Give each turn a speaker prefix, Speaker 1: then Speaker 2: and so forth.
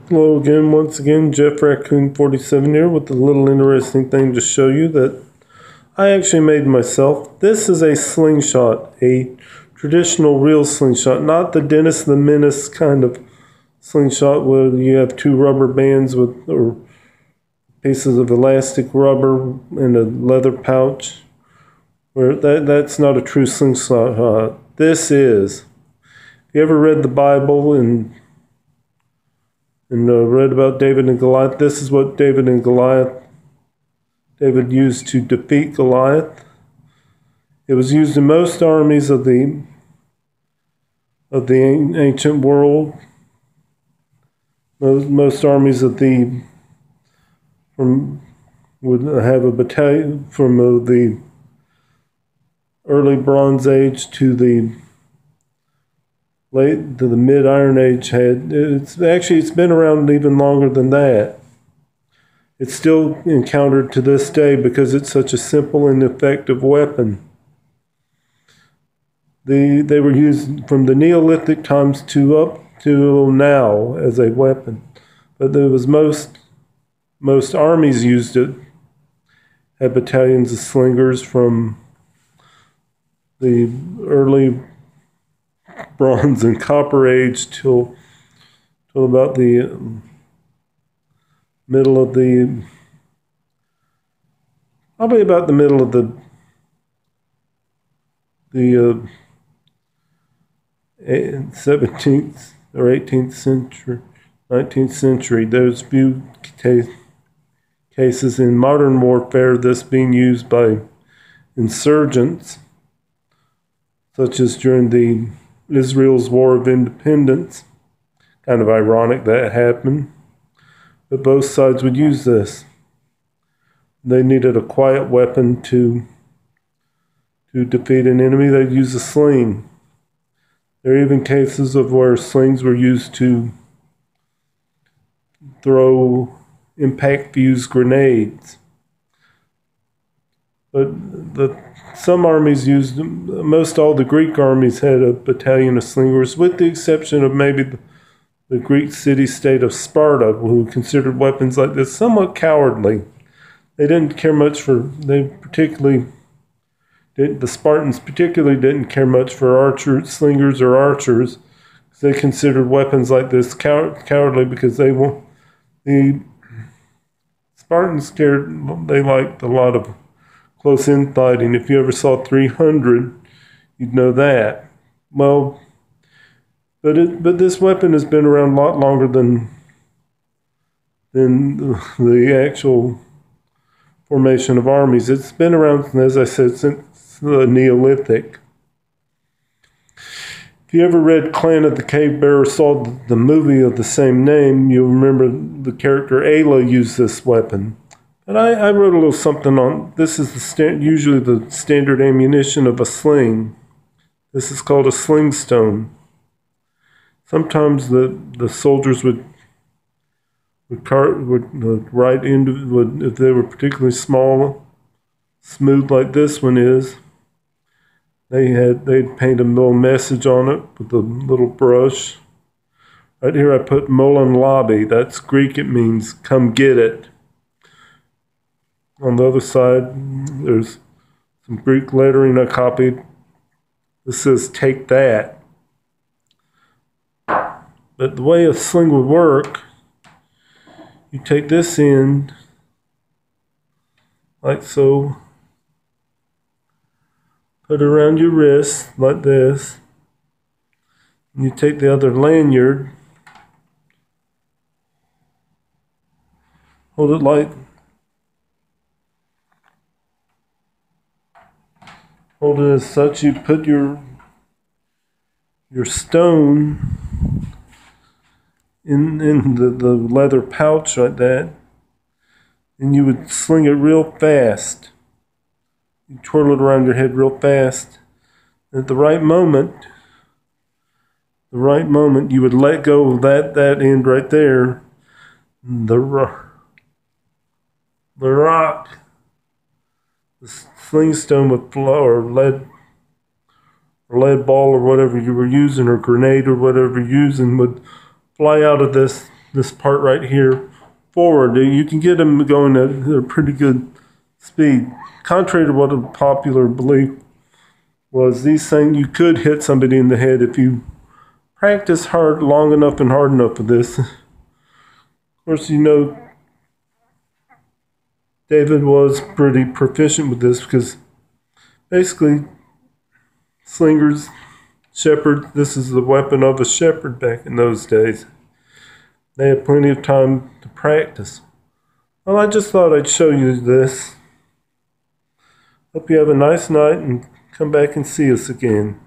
Speaker 1: Hello again, once again, Jeff Raccoon 47 here with a little interesting thing to show you that I actually made myself. This is a slingshot, a traditional real slingshot, not the Dennis the Menace kind of slingshot where you have two rubber bands with or pieces of elastic rubber and a leather pouch. Where that's not a true slingshot. This is. If you ever read the Bible and read about David and Goliath, this is what David used to defeat Goliath. It was used in most armies of the ancient world. Most armies would have a battalion from the early Bronze Age to the mid Iron Age. It's been around even longer than that. It's still encountered to this day because it's such a simple and effective weapon. They were used from the Neolithic times to up to now as a weapon, but there was most armies used it. Had battalions of slingers from the early Bronze and Copper Age till about the middle of the 17th or 18th century, 19th century. There's few cases in modern warfare this being used by insurgents, such as during the Israel's War of Independence. Kind of ironic that happened, but both sides would use this. They needed a quiet weapon to defeat an enemy. They'd use a sling. There are even cases of where slings were used to throw impact fuse grenades. But some armies used them. Most all the Greek armies had a battalion of slingers, with the exception of maybe the Greek city-state of Sparta, who considered weapons like this somewhat cowardly. They didn't care much for. The Spartans particularly didn't care much for slingers or archers. They considered weapons like this cowardly because the Spartans they liked a lot of close infighting. If you ever saw 300, you'd know that. Well, but this weapon has been around a lot longer than the actual formation of armies. It's been around, as I said, since the Neolithic. If you ever read Clan of the Cave Bear or saw the movie of the same name, you'll remember the character Ayla used this weapon. But I wrote a little something on, this is usually the standard ammunition of a sling. This is called a sling stone. Sometimes the soldiers would write into, if they were particularly smooth like this one is, they'd paint a little message on it with a little brush. Right here I put Molon Lobby. That's Greek, it means come get it. On the other side, there's some Greek lettering I copied. This says, take that. But the way a sling would work, you take this end, like so, put it around your wrist, like this, and you take the other lanyard, hold it as such. You put your stone in the leather pouch like that, and you would sling it real fast. You twirl it around your head real fast. At the right moment, you would let go of that end right there. The sling stone would flow, or lead ball or whatever you were using, or grenade or whatever you're using, would fly out of this this part right here forward. You can get them going at a pretty good speed. Contrary to what a popular belief was, these things, you could hit somebody in the head if you practice hard, long enough and hard enough with this. Of course, you know, David was pretty proficient with this because basically, slingers, shepherd, this is the weapon of a shepherd back in those days. They had plenty of time to practice. Well, I just thought I'd show you this. Hope you have a nice night and come back and see us again.